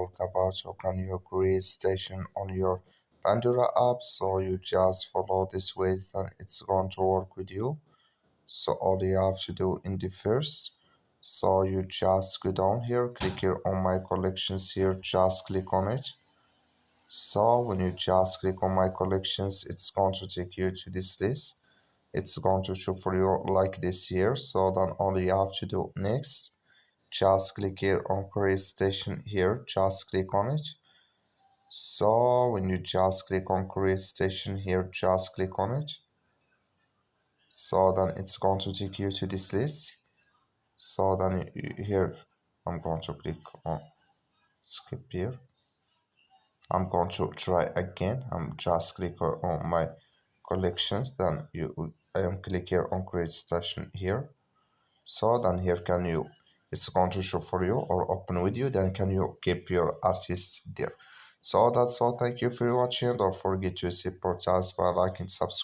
talk about how can you create station on your Pandora app. So you just follow this ways, then it's going to work with you. So all you have to do in the first, so you just go down here, click here on my collections here, just click on it. So when you just click on my collections, it's going to take you to this list. It's going to show for you like this here. So then all you have to do next, just click here on create station here, just click on it. So when you just click on create station here, just click on it. So then it's going to take you to this list. So then here I'm going to click on skip here. I'm going to try again. I'm just click on my collections, then I am click here on create station here. So then here can you, it's going to show for you or open with you, then can you keep your artists there. So that's all. Thank you for watching. Don't forget to support us by liking, subscribe.